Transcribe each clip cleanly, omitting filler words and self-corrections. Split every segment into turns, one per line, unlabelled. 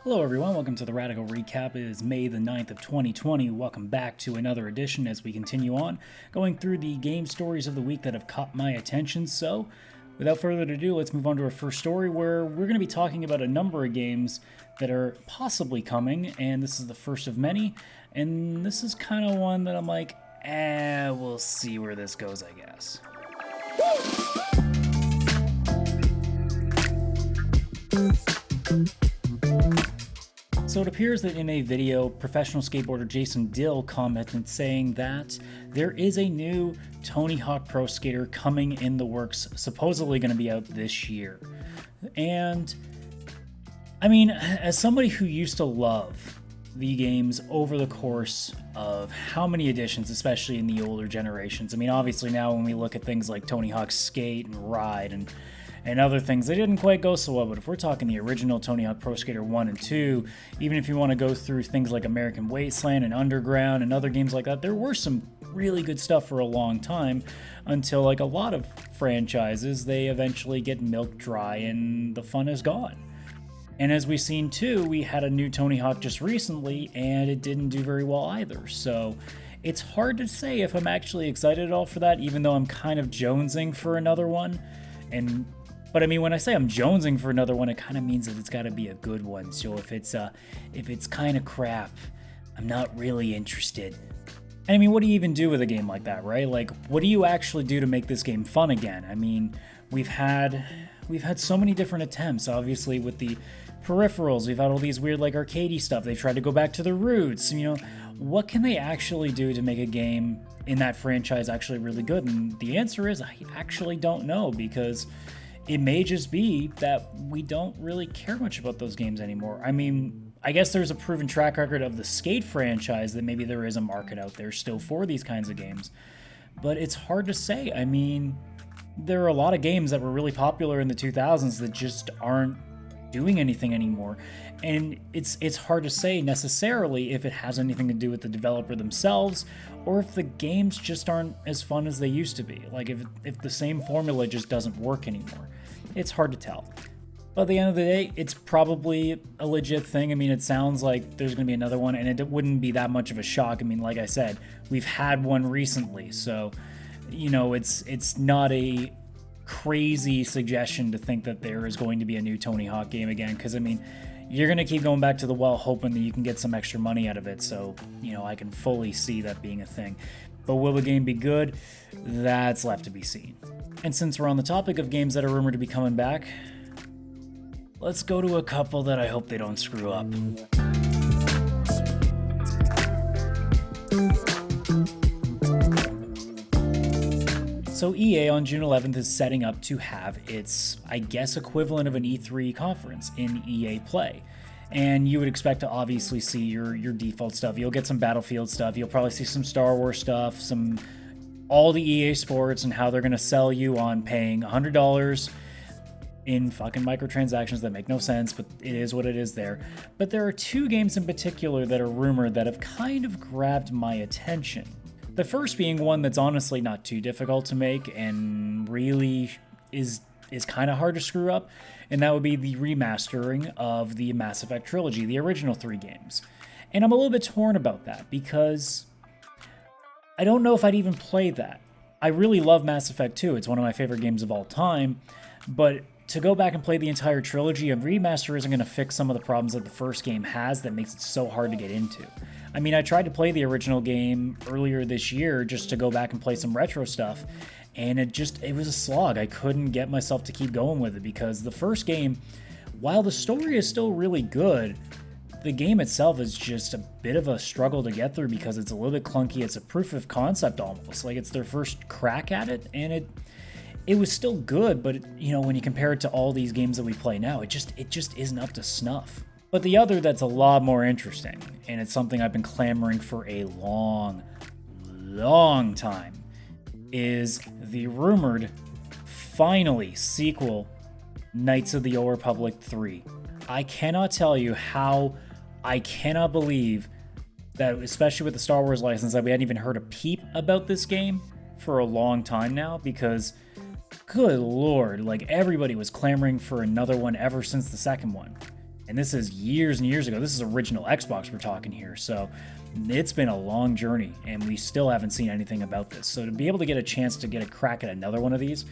Hello everyone, welcome to the Radical Recap. It is May the 9th of 2020. Welcome back to another edition as we continue on, going through the game stories of the week that have caught my attention. So, without further ado, let's move on to our first story where we're going to be talking about a number of games that are possibly coming, and this is the first of many, and this is kind of one that I'm like, we'll see where this goes, I guess. So it appears that in a video, professional skateboarder Jason Dill commented saying that there is a new Tony Hawk Pro Skater coming in the works, supposedly going to be out this year. And, I mean, as somebody who used to love the games over the course of how many editions, especially in the older generations, I mean, obviously now when we look at things like Tony Hawk's Skate and Ride and other things, they didn't quite go so well, but if we're talking the original Tony Hawk Pro Skater 1 and 2, even if you want to go through things like American Wasteland and Underground and other games like that, there were some really good stuff for a long time until, like a lot of franchises, they eventually get milked dry and the fun is gone. And as we've seen too, we had a new Tony Hawk just recently and it didn't do very well either, so it's hard to say if I'm actually excited at all for that, even though I'm kind of jonesing for another one. But I mean, when I say I'm jonesing for another one, it kind of means that it's got to be a good one. So if it's kind of crap, I'm not really interested. And I mean, what do you even do with a game like that, right? Like, what do you actually do to make this game fun again? I mean, we've had so many different attempts. Obviously, with the peripherals, we've had all these weird, like, arcadey stuff. They tried to go back to the roots. You know, what can they actually do to make a game in that franchise actually really good? And the answer is, I actually don't know, because it may just be that we don't really care much about those games anymore. I mean, I guess there's a proven track record of the Skate franchise that maybe there is a market out there still for these kinds of games. But it's hard to say. I mean, there are a lot of games that were really popular in the 2000s that just aren't doing anything anymore. And it's hard to say necessarily if it has anything to do with the developer themselves or if the games just aren't as fun as they used to be. Like if the same formula just doesn't work anymore. It's hard to tell. But at the end of the day, it's probably a legit thing. I mean, it sounds like there's going to be another one, and it wouldn't be that much of a shock. I mean, like I said, we've had one recently, so, you know, it's not a crazy suggestion to think that there is going to be a new Tony Hawk game again, because, I mean, you're going to keep going back to the well hoping that you can get some extra money out of it, so, you know, I can fully see that being a thing. But will the game be good? That's left to be seen. And since we're on the topic of games that are rumored to be coming back, let's go to a couple that I hope they don't screw up. So EA on June 11th is setting up to have its, I guess, equivalent of an E3 conference in EA Play. And you would expect to obviously see your default stuff. You'll get some Battlefield stuff. You'll probably see some Star Wars stuff, all the EA Sports and how they're going to sell you on paying $100 in fucking microtransactions that make no sense, but it is what it is there. But there are two games in particular that are rumored that have kind of grabbed my attention. The first being one that's honestly not too difficult to make and really is kind of hard to screw up, and that would be the remastering of the Mass Effect trilogy, the original 3 games. And I'm a little bit torn about that because I don't know if I'd even play that. I really love Mass Effect 2. It's one of my favorite games of all time, but to go back and play the entire trilogy, a remaster isn't going to fix some of the problems that the first game has that makes it so hard to get into. I mean, I tried to play the original game earlier this year just to go back and play some retro stuff, and it was a slog. I couldn't get myself to keep going with it because the first game, while the story is still really good, the game itself is just a bit of a struggle to get through because it's a little bit clunky. It's a proof of concept almost. Like, it's their first crack at it, and it was still good, but you know, when you compare it to all these games that we play now, it just isn't up to snuff. But the other that's a lot more interesting, and it's something I've been clamoring for a long time, is the rumored, finally, sequel, Knights of the Old Republic 3. I cannot tell you how I cannot believe that, especially with the Star Wars license, that we hadn't even heard a peep about this game for a long time now, because good lord, like, everybody was clamoring for another one ever since the second one. And this is years and years ago. This is original Xbox we're talking here. So it's been a long journey, and we still haven't seen anything about this. So to be able to get a chance to get a crack at another one of these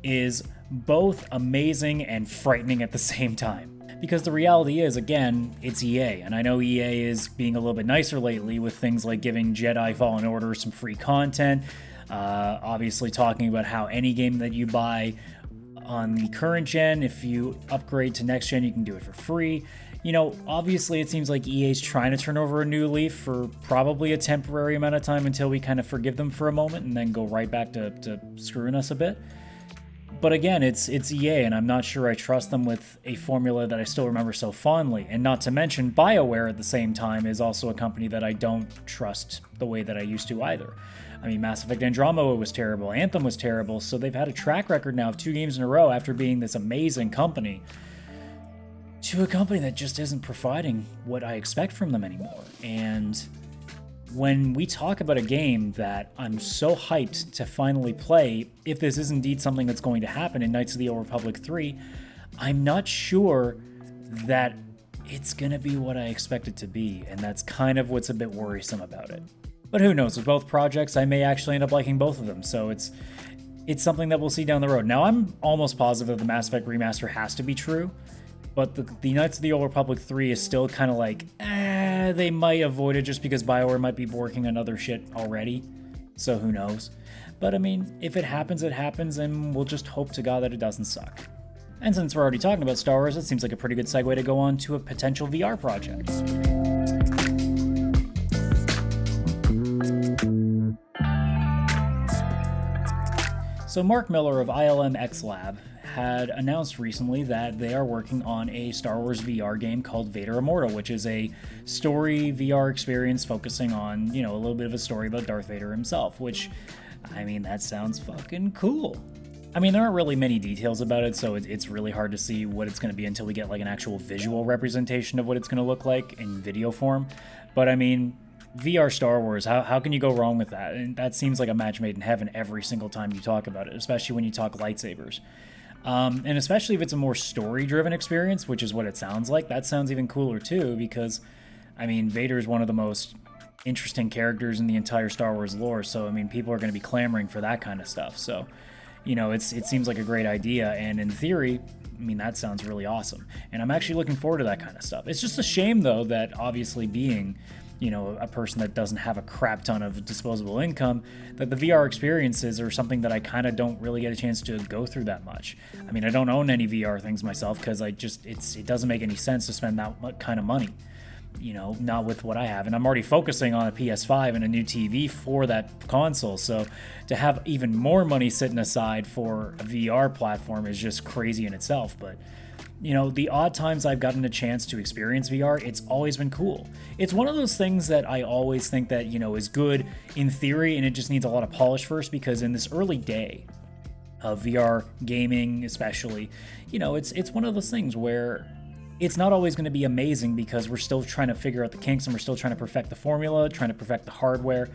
is both amazing and frightening at the same time. Because the reality is, again, it's EA. And I know EA is being a little bit nicer lately with things like giving Jedi Fallen Order some free content. Obviously talking about how any game that you buy on the current gen, if you upgrade to next gen, you can do it for free. You know, obviously it seems like EA's trying to turn over a new leaf for probably a temporary amount of time until we kind of forgive them for a moment and then go right back to screwing us a bit. But again, it's EA, and I'm not sure I trust them with a formula that I still remember so fondly. And not to mention, BioWare at the same time is also a company that I don't trust the way that I used to either. I mean, Mass Effect Andromeda was terrible, Anthem was terrible, so they've had a track record now of 2 games in a row after being this amazing company to a company that just isn't providing what I expect from them anymore. And when we talk about a game that I'm so hyped to finally play, if this is indeed something that's going to happen in Knights of the Old Republic 3, I'm not sure that it's going to be what I expect it to be, and that's kind of what's a bit worrisome about it. But who knows, with both projects, I may actually end up liking both of them, so it's something that we'll see down the road. Now, I'm almost positive that the Mass Effect Remaster has to be true, but the Knights of the Old Republic 3 is still kind of like, they might avoid it just because BioWare might be working on other shit already, so who knows. But I mean, if it happens, and we'll just hope to God that it doesn't suck. And since we're already talking about Star Wars, it seems like a pretty good segue to go on to a potential VR project. So Mark Miller of ILM X Lab had announced recently that they are working on a Star Wars VR game called Vader Immortal, which is a story VR experience focusing on, you know, a little bit of a story about Darth Vader himself, which, I mean, that sounds fucking cool. I mean, there aren't really many details about it, so it's really hard to see what it's going to be until we get like an actual visual representation of what it's going to look like in video form. But I mean, VR Star Wars, how can you go wrong with that? And that seems like a match made in heaven every single time you talk about it, especially when you talk lightsabers. And especially if it's a more story-driven experience, which is what it sounds like, that sounds even cooler too, because, I mean, Vader is one of the most interesting characters in the entire Star Wars lore, so, I mean, people are going to be clamoring for that kind of stuff. So, you know, it seems like a great idea, and in theory, I mean, that sounds really awesome. And I'm actually looking forward to that kind of stuff. It's just a shame, though, that obviously being, you know, a person that doesn't have a crap ton of disposable income, that the VR experiences are something that I kind of don't really get a chance to go through that much. I mean, I don't own any VR things myself because it doesn't make any sense to spend that kind of money, you know, not with what I have. And I'm already focusing on a PS5 and a new TV for that console. So to have even more money sitting aside for a VR platform is just crazy in itself. But you know, the odd times I've gotten a chance to experience VR, it's always been cool. It's one of those things that I always think that, you know, is good in theory, and it just needs a lot of polish first, because in this early day of VR gaming especially, you know, it's one of those things where it's not always going to be amazing because we're still trying to figure out the kinks and we're still trying to perfect the formula, trying to perfect the hardware.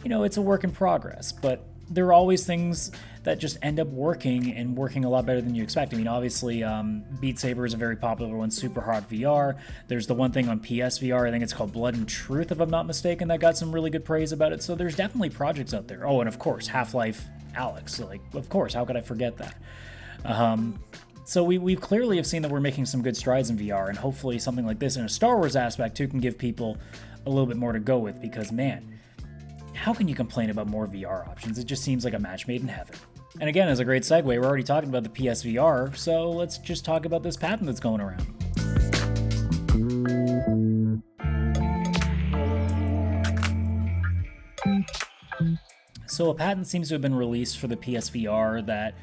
You know, it's a work in progress, but there are always things that just end up working and working a lot better than you expect. I mean, obviously, Beat Saber is a very popular one, super hot VR. There's the one thing on PSVR, I think it's called Blood and Truth, if I'm not mistaken, that got some really good praise about it. So there's definitely projects out there. Oh, and of course, Half-Life Alyx. Like, of course, how could I forget that? So we clearly have seen that we're making some good strides in VR, and hopefully something like this in a Star Wars aspect too can give people a little bit more to go with, because man, how can you complain about more VR options? It just seems like a match made in heaven. And again, as a great segue, we're already talking about the PSVR, so let's just talk about this patent that's going around. So a patent seems to have been released for the PSVR that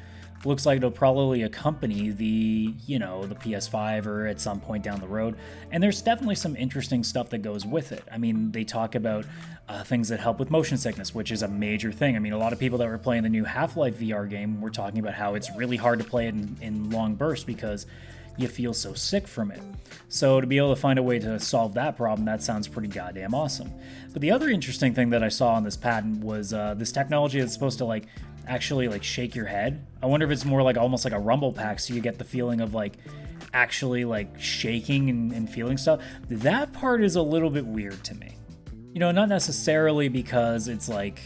looks like it'll probably accompany the PS5 or at some point down the road. And there's definitely some interesting stuff that goes with it. I mean, they talk about things that help with motion sickness, which is a major thing. I mean, a lot of people that were playing the new Half-Life VR game were talking about how it's really hard to play it in long bursts because you feel so sick from it. So to be able to find a way to solve that problem, that sounds pretty goddamn awesome. But the other interesting thing that I saw on this patent was this technology that's supposed to actually shake your head. I wonder if it's more like almost like a rumble pack, so you get the feeling of actually like shaking and feeling stuff, that part is a little bit weird to me. You know, not necessarily because it's like,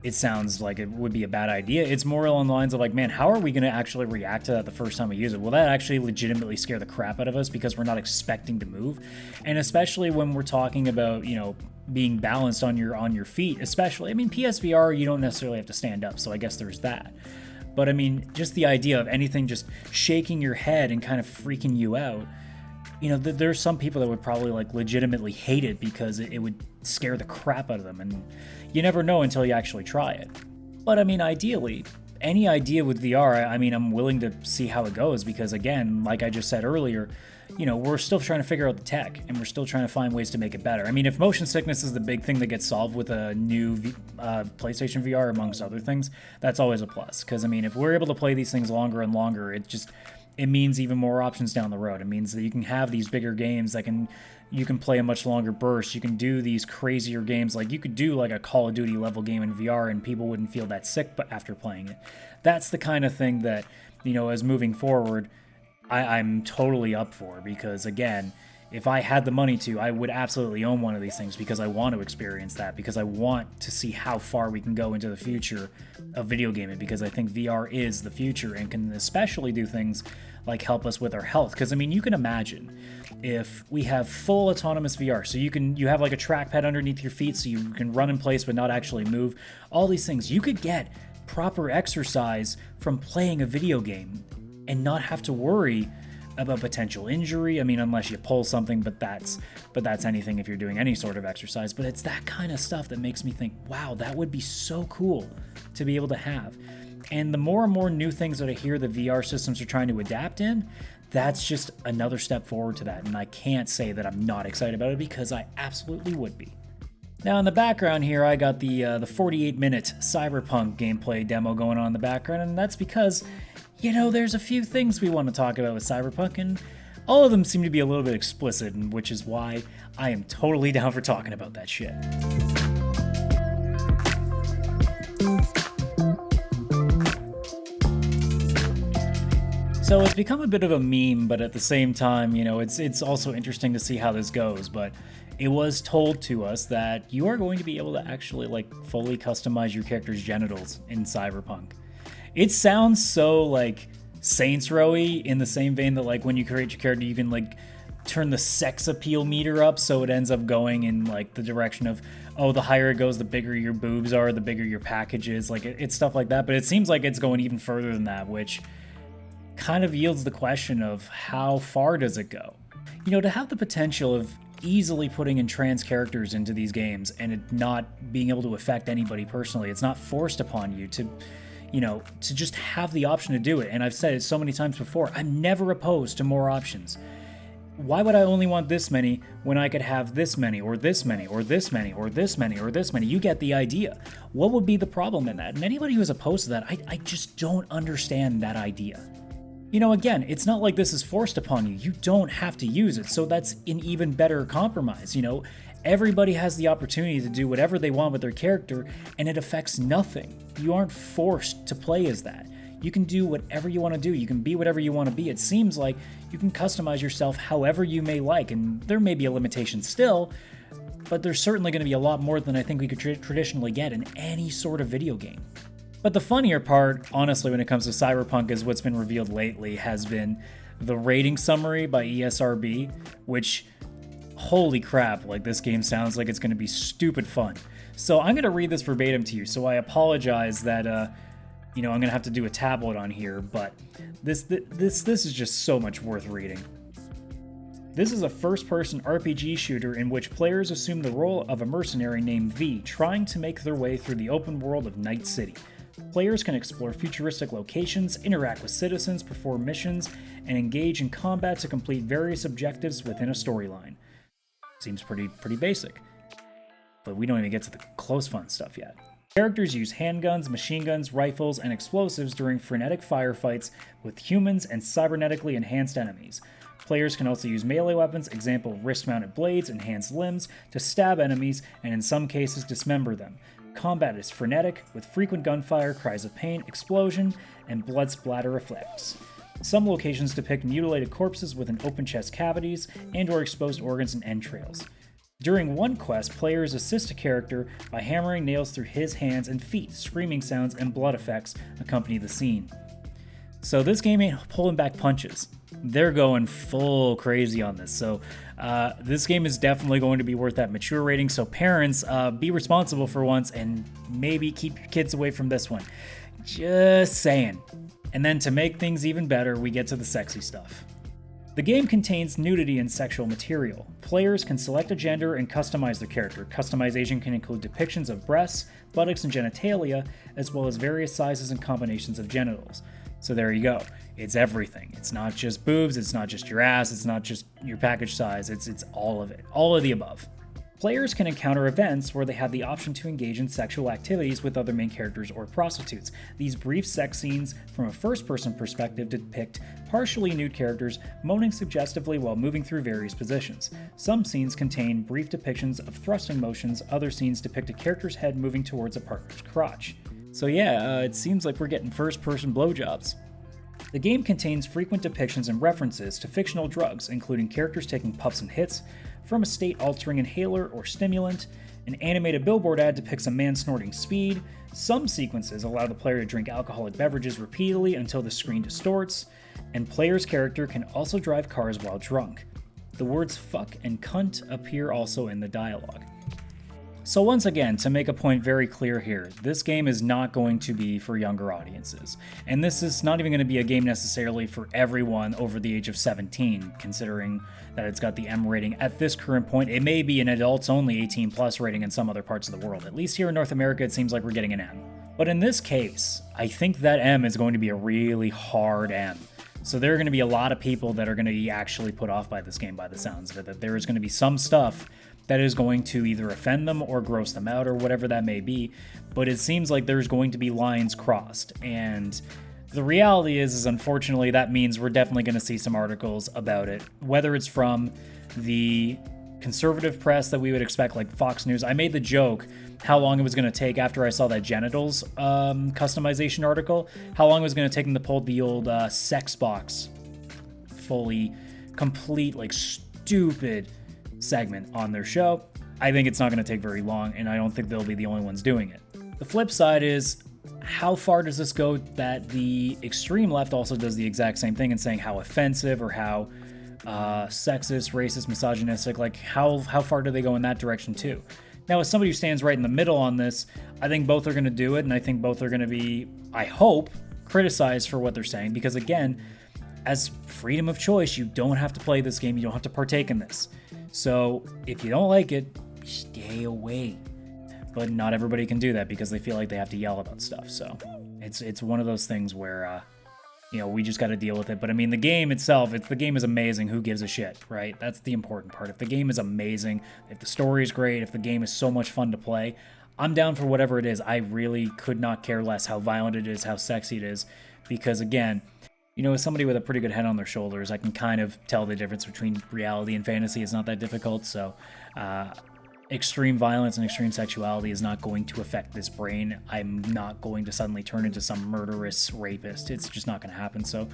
it sounds like it would be a bad idea. It's more along the lines of like, man, how are we going to actually react to that the first time we use it? Will that actually legitimately scare the crap out of us because we're not expecting to move? And especially when we're talking about, you know, being balanced on your feet, especially, I mean, PSVR, you don't necessarily have to stand up, so I guess there's that. But I mean, just the idea of anything just shaking your head and kind of freaking you out, you know, there's some people that would probably like legitimately hate it because it would scare the crap out of them, and you never know until you actually try it. But I mean, ideally, any idea with VR, I mean, I'm willing to see how it goes because, again, like I just said earlier, you know, we're still trying to figure out the tech and we're still trying to find ways to make it better. I mean, if motion sickness is the big thing that gets solved with a new PlayStation VR, amongst other things, that's always a plus. Because, I mean, if we're able to play these things longer and longer, it means even more options down the road. It means that you can have these bigger games that you can play a much longer burst. You can do these crazier games. Like you could do like a Call of Duty level game in VR and people wouldn't feel that sick but after playing it. That's the kind of thing that, you know, as moving forward, I'm totally up for, because again, if I had the money to, I would absolutely own one of these things because I want to experience that, because I want to see how far we can go into the future of video gaming, because I think VR is the future and can especially do things like help us with our health. Because I mean, you can imagine if we have full autonomous VR, so you have like a trackpad underneath your feet so you can run in place but not actually move, all these things, you could get proper exercise from playing a video game and not have to worry about potential injury. I mean, unless you pull something, but that's anything if you're doing any sort of exercise. But it's that kind of stuff that makes me think, wow, that would be so cool to be able to have. And the more and more new things that I hear the VR systems are trying to adapt in, that's just another step forward to that. And I can't say that I'm not excited about it, because I absolutely would be. Now in the background here, I got the 48-minute Cyberpunk gameplay demo going on in the background, and that's because, you know, there's a few things we want to talk about with Cyberpunk, and all of them seem to be a little bit explicit, and which is why I am totally down for talking about that shit. So it's become a bit of a meme, but at the same time, you know, it's also interesting to see how this goes. But it was told to us that you are going to be able to actually like fully customize your character's genitals in Cyberpunk. It sounds so like Saints Row-y, in the same vein that like when you create your character, you can like turn the sex appeal meter up so it ends up going in like the direction of, oh, the higher it goes, the bigger your boobs are, the bigger your package is. Like it's stuff like that. But it seems like it's going even further than that, which kind of yields the question of how far does it go? You know, to have the potential of easily putting in trans characters into these games and it not being able to affect anybody personally, it's not forced upon you to, you know, to just have the option to do it. And I've said it so many times before, I'm never opposed to more options. Why would I only want this many when I could have this many, or this many, or this many, or this many, or this many? You get the idea. What would be the problem in that? And anybody who's opposed to that, I just don't understand that idea. You know, again, it's not like this is forced upon you. You don't have to use it, so that's an even better compromise, you know? Everybody has the opportunity to do whatever they want with their character, and it affects nothing. You aren't forced to play as that. You can do whatever you want to do. You can be whatever you want to be. It seems like you can customize yourself however you may like, and there may be a limitation still, but there's certainly going to be a lot more than I think we could traditionally get in any sort of video game. But the funnier part, honestly, when it comes to Cyberpunk, is what's been revealed lately has been the rating summary by ESRB, which, holy crap, like this game sounds like it's going to be stupid fun. So I'm going to read this verbatim to you, so I apologize that, you know, I'm going to have to do a tablet on here, but this is just so much worth reading. This is a first-person RPG shooter in which players assume the role of a mercenary named V, trying to make their way through the open world of Night City. Players can explore futuristic locations, interact with citizens, perform missions, and engage in combat to complete various objectives within a storyline. Seems pretty basic. But we don't even get to the close fun stuff yet. Characters use handguns, machine guns, rifles, and explosives during frenetic firefights with humans and cybernetically enhanced enemies. Players can also use melee weapons, example wrist-mounted blades, enhanced limbs, to stab enemies and in some cases dismember them. Combat is frenetic, with frequent gunfire, cries of pain, explosion, and blood splatter effects. Some locations depict mutilated corpses within open chest cavities and/or exposed organs and entrails. During one quest, players assist a character by hammering nails through his hands and feet. Screaming sounds and blood effects accompany the scene. So this game ain't pulling back punches. They're going full crazy on this. So this game is definitely going to be worth that mature rating. So parents, be responsible for once and maybe keep your kids away from this one. Just saying. And then to make things even better, we get to the sexy stuff. The game contains nudity and sexual material. Players can select a gender and customize their character. Customization can include depictions of breasts, buttocks, and genitalia, as well as various sizes and combinations of genitals. So there you go. It's everything. It's not just boobs, it's not just your ass, it's not just your package size, it's all of it. All of the above. Players can encounter events where they have the option to engage in sexual activities with other main characters or prostitutes. These brief sex scenes from a first-person perspective depict partially nude characters moaning suggestively while moving through various positions. Some scenes contain brief depictions of thrusting motions, other scenes depict a character's head moving towards a partner's crotch. So yeah, it seems like we're getting first-person blowjobs. The game contains frequent depictions and references to fictional drugs, including characters taking puffs and hits from a state-altering inhaler or stimulant. An animated billboard ad depicts a man snorting speed. Some sequences allow the player to drink alcoholic beverages repeatedly until the screen distorts, and player's character can also drive cars while drunk. The words fuck and cunt appear also in the dialogue. So once again, to make a point very clear here, this game is not going to be for younger audiences. And this is not even going to be a game necessarily for everyone over the age of 17, considering that it's got the M rating at this current point. It may be an adults-only 18+ rating in some other parts of the world. At least here in North America, it seems like we're getting an M. But in this case, I think that M is going to be a really hard M. So there are going to be a lot of people that are going to be actually put off by this game by the sounds of it, that there is going to be some stuff that is going to either offend them or gross them out or whatever that may be, but it seems like there's going to be lines crossed, and the reality is unfortunately that means we're definitely going to see some articles about it, whether it's from the conservative press that we would expect, like Fox News. I made the joke how long it was going to take after I saw that genitals customization article, how long it was going to take them to pull the old sex box fully complete, like stupid segment on their show. I think it's not going to take very long, and I don't think they'll be the only ones doing it. The flip side is, how far does this go that the extreme left also does the exact same thing and saying how offensive or how sexist, racist, misogynistic, like how far do they go in that direction too? Now, as somebody who stands right in the middle on this, I think both are going to do it, and I think both are going to be, I hope, criticized for what they're saying, because again, as freedom of choice, you don't have to play this game, you don't have to partake in this. So if you don't like it, stay away. But not everybody can do that because they feel like they have to yell about stuff. So it's one of those things where we just got to deal with it. But I mean, the game itself, the game is amazing. Who gives a shit, right? That's the important part. If the game is amazing, if the story is great, if the game is so much fun to play, I'm down for whatever it is. I really could not care less how violent it is, how sexy it is, because again, as somebody with a pretty good head on their shoulders, I can kind of tell the difference between reality and fantasy. It's not that difficult, so extreme violence and extreme sexuality is not going to affect this brain. I'm not going to suddenly turn into some murderous rapist. It's just not going to happen. So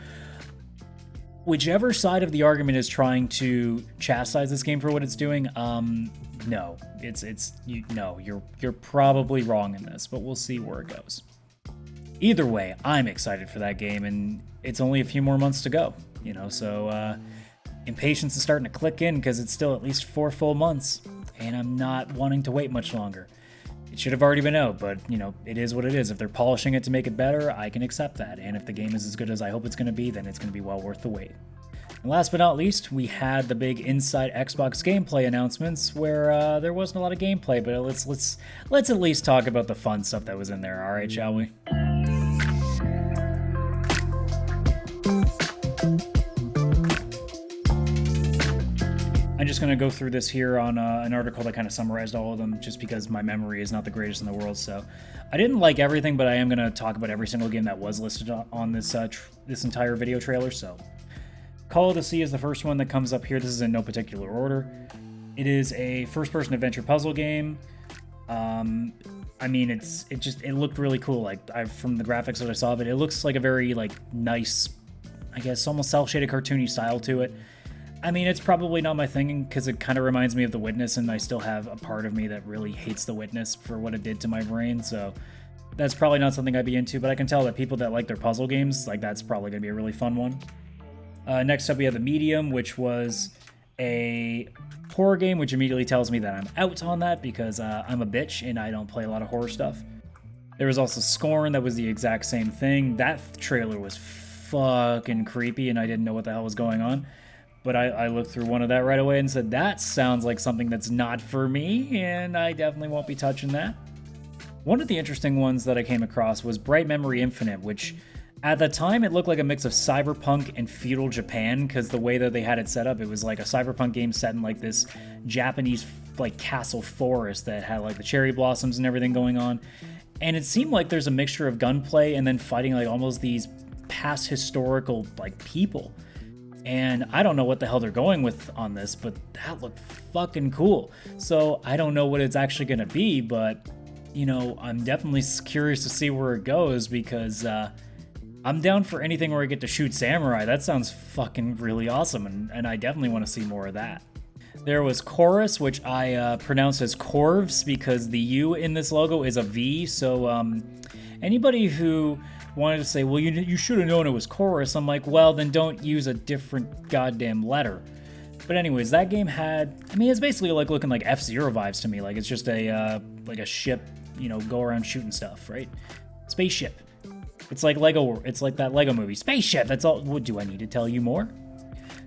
whichever side of the argument is trying to chastise this game for what it's doing, no, you're probably wrong in this, but we'll see where it goes. Either way, I'm excited for that game, and it's only a few more months to go, so impatience is starting to click in because it's still at least 4 full months, and I'm not wanting to wait much longer. It should have already been out, but, it is what it is. If they're polishing it to make it better, I can accept that, and if the game is as good as I hope it's going to be, then it's going to be well worth the wait. And last but not least, we had the big Inside Xbox gameplay announcements where there wasn't a lot of gameplay, but let's at least talk about the fun stuff that was in there, alright, shall we? I'm just going to go through this here on an article that kind of summarized all of them, just because my memory is not the greatest in the world. So I didn't like everything, but I am going to talk about every single game that was listed on this this entire video trailer. So Call of the Sea is the first one that comes up here. This is in no particular order. It is a first-person adventure puzzle game. It looked really cool. From the graphics that I saw of it, it looks like a very nice. I guess, almost cel-shaded cartoony style to it. I mean, it's probably not my thing because it kind of reminds me of The Witness, and I still have a part of me that really hates The Witness for what it did to my brain, so that's probably not something I'd be into, but I can tell that people that like their puzzle games, like, that's probably going to be a really fun one. Next up, we have The Medium, which was a horror game, which immediately tells me that I'm out on that because I'm a bitch and I don't play a lot of horror stuff. There was also Scorn that was the exact same thing. That trailer was fucking creepy and I didn't know what the hell was going on. But I looked through one of that right away and said, that sounds like something that's not for me, and I definitely won't be touching that. One of the interesting ones that I came across was Bright Memory Infinite, which at the time it looked like a mix of Cyberpunk and feudal Japan, because the way that they had it set up, it was like a Cyberpunk game set in like this Japanese like castle forest that had like the cherry blossoms and everything going on. And it seemed like there's a mixture of gunplay and then fighting like almost these past historical like people. And I don't know what the hell they're going with on this, but that looked fucking cool. So I don't know what it's actually going to be, but, you know, I'm definitely curious to see where it goes because I'm down for anything where I get to shoot samurai. That sounds fucking really awesome, and I definitely want to see more of that. There was Chorus, which I pronounced as Corvs because the U in this logo is a V, so anybody who wanted to say, well, you should have known it was Chorus. I'm like, well, then don't use a different goddamn letter. But anyways, that game had, I mean, it's basically like looking like F-Zero vibes to me. Like it's just a like a ship, you know, go around shooting stuff, right? Spaceship. It's like Lego. It's like that Lego movie. Spaceship. That's all. What do I need to tell you more?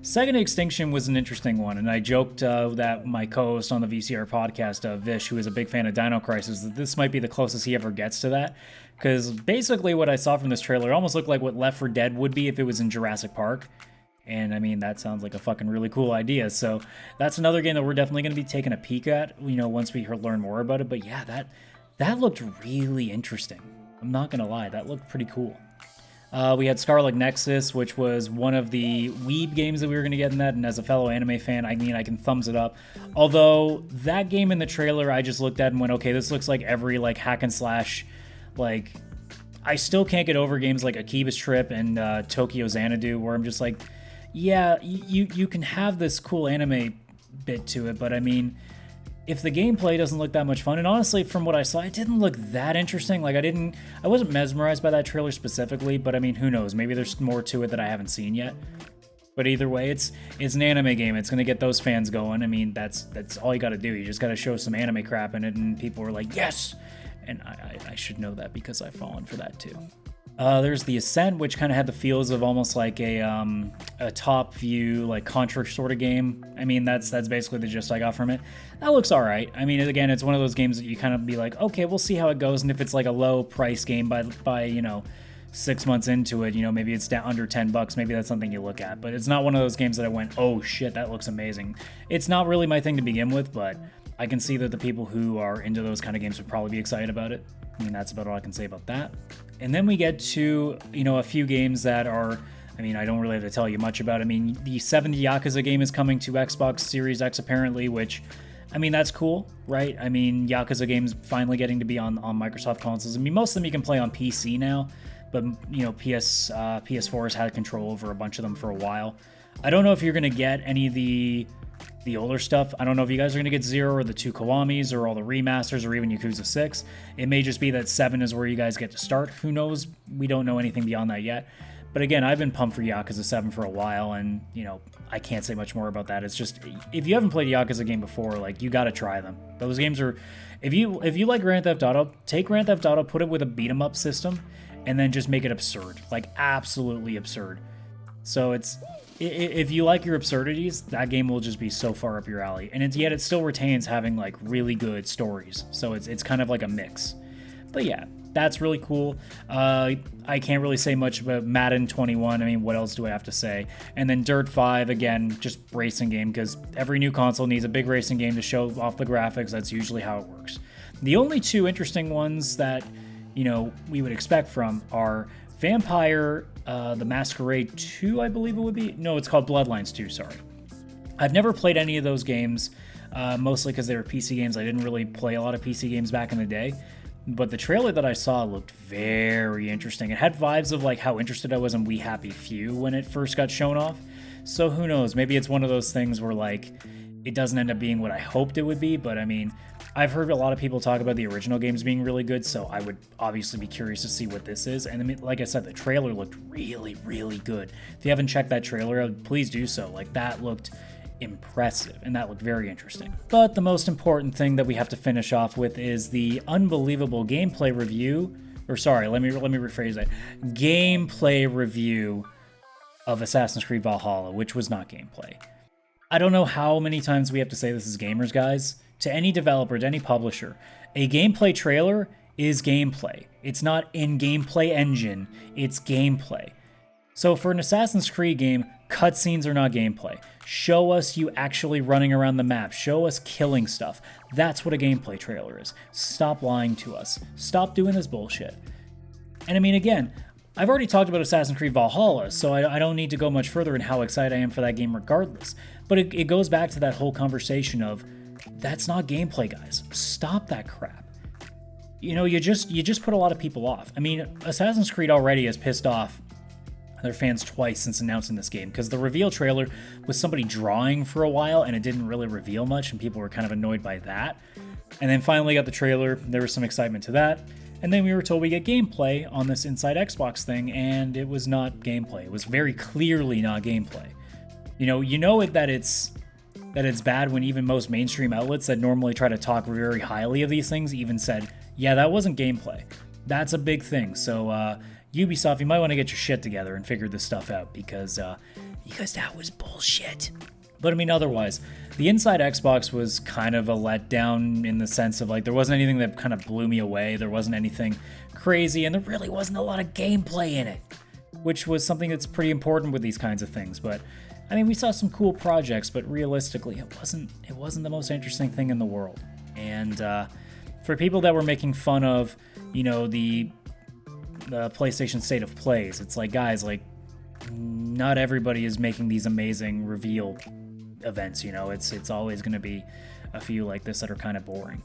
Second Extinction was an interesting one, and I joked that my co-host on the VCR podcast, Vish, who is a big fan of Dino Crisis, that this might be the closest he ever gets to that. Because basically what I saw from this trailer almost looked like what Left 4 Dead would be if it was in Jurassic Park. And I mean, that sounds like a fucking really cool idea. So that's another game that we're definitely going to be taking a peek at, you know, once we learn more about it. But yeah, that looked really interesting. I'm not going to lie, that looked pretty cool. We had Scarlet Nexus, which was one of the Weeb games that we were going to get in that, and as a fellow anime fan, I mean, I can thumbs it up. Although, that game in the trailer, I just looked at and went, okay, this looks like every, like, hack and slash, like, I still can't get over games like Akiba's Trip and Tokyo Xanadu, where I'm just like, yeah, you can have this cool anime bit to it, but I mean, if the gameplay doesn't look that much fun, and honestly, from what I saw, it didn't look that interesting. Like, I wasn't mesmerized by that trailer specifically, but I mean, who knows? Maybe there's more to it that I haven't seen yet. But either way, it's an anime game. It's gonna get those fans going. I mean, that's all you gotta do. You just gotta show some anime crap in it, and people are like, yes! And I should know that because I've fallen for that too. There's the Ascent, which kind of had the feels of almost like a top view, like Contra sort of game. I mean, that's basically the gist I got from it. That looks all right. I mean, again, it's one of those games that you kind of be like, okay, we'll see how it goes. And if it's like a low price game by you know, 6 months into it, you know, maybe it's down under $10, maybe that's something you look at. But it's not one of those games that I went, oh shit, that looks amazing. It's not really my thing to begin with, but I can see that the people who are into those kind of games would probably be excited about it. I mean, that's about all I can say about that. And then we get to, you know, a few games that are, I mean, I don't really have to tell you much about. I mean, the 7th Yakuza game is coming to Xbox Series X apparently, which, I mean, that's cool, right? I mean, Yakuza games finally getting to be on Microsoft consoles. I mean, most of them you can play on PC now, but, you know, PS4 has had control over a bunch of them for a while. I don't know if you're going to get any of the older stuff. I don't know if you guys are going to get 0 or the 2 Kiwamis or all the remasters or even Yakuza 6. It may just be that 7 is where you guys get to start. Who knows? We don't know anything beyond that yet. But again, I've been pumped for Yakuza 7 for a while, and, you know, I can't say much more about that. It's just, if you haven't played a Yakuza game before, like, you got to try them. Those games are, if you like Grand Theft Auto, take Grand Theft Auto, put it with a beat-em-up system, and then just make it absurd. Like, absolutely absurd. So it's, if you like your absurdities, that game will just be so far up your alley. And yet it still retains having like really good stories. So it's kind of like a mix. But yeah, that's really cool. I can't really say much about Madden 21. I mean, what else do I have to say? And then Dirt 5, again, just racing game, because every new console needs a big racing game to show off the graphics. That's usually how it works. The only two interesting ones that, you know, we would expect from are Vampire the Masquerade 2, I believe it would be. No, it's called Bloodlines 2, sorry. I've never played any of those games, mostly because they were PC games. I didn't really play a lot of PC games back in the day. but the trailer that I saw looked very interesting. It had vibes of like how interested I was in We Happy Few when it first got shown off. So who knows? Maybe it's one of those things where like it doesn't end up being what I hoped it would be, but I mean, I've heard a lot of people talk about the original games being really good, so I would obviously be curious to see what this is. And I mean, like I said, the trailer looked really, really good. If you haven't checked that trailer out, please do so. Like, that looked impressive, and that looked very interesting. But the most important thing that we have to finish off with is the unbelievable gameplay review, or sorry, let me rephrase that. Gameplay review of Assassin's Creed Valhalla, which was not gameplay. I don't know how many times we have to say this as gamers, guys. To any developer, to any publisher, a gameplay trailer is gameplay. It's not in gameplay engine, it's gameplay. So for an Assassin's Creed game, cutscenes are not gameplay. Show us you actually running around the map. Show us killing stuff. That's what a gameplay trailer is. Stop lying to us. Stop doing this bullshit. And I mean, again, I've already talked about Assassin's Creed Valhalla, so I don't need to go much further in how excited I am for that game regardless. But it goes back to that whole conversation of, that's not gameplay, guys. Stop that crap. You know, you just put a lot of people off. I mean, Assassin's Creed already has pissed off their fans twice since announcing this game, because the reveal trailer was somebody drawing for a while and it didn't really reveal much, and people were kind of annoyed by that. And then finally got the trailer, there was some excitement to that, and then we were told we get gameplay on this Inside Xbox thing, and it was not gameplay. It was very clearly not gameplay. You know that it's bad when even most mainstream outlets that normally try to talk very highly of these things even said, yeah, that wasn't gameplay. That's a big thing. So Ubisoft, you might want to get your shit together and figure this stuff out, because that was bullshit. But I mean, otherwise, the Inside Xbox was kind of a letdown in the sense of like there wasn't anything that kind of blew me away. There wasn't anything crazy, and there really wasn't a lot of gameplay in it, which was something that's pretty important with these kinds of things. But I mean, we saw some cool projects, but realistically, it wasn't the most interesting thing in the world. And for people that were making fun of, the PlayStation State of Plays, it's like, guys, like, not everybody is making these amazing reveal events. It's always going to be a few like this that are kind of boring.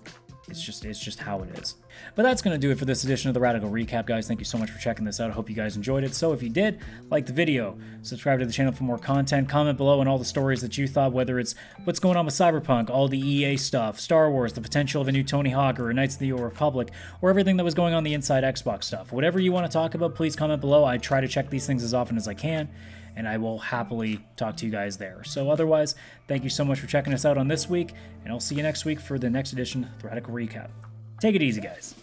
It's just how it is. But that's going to do it for this edition of the Radical Recap, guys. Thank you so much for checking this out. I hope you guys enjoyed it. So if you did, like the video, subscribe to the channel for more content, comment below on all the stories that you thought, whether it's what's going on with Cyberpunk, all the EA stuff, Star Wars, the potential of a new Tony Hawk or Knights of the Old Republic, or everything that was going on the Inside Xbox stuff. Whatever you want to talk about, please comment below. I try to check these things as often as I can, and I will happily talk to you guys there. So otherwise, thank you so much for checking us out on this week, and I'll see you next week for the next edition of the Radical Recap. Take it easy, guys.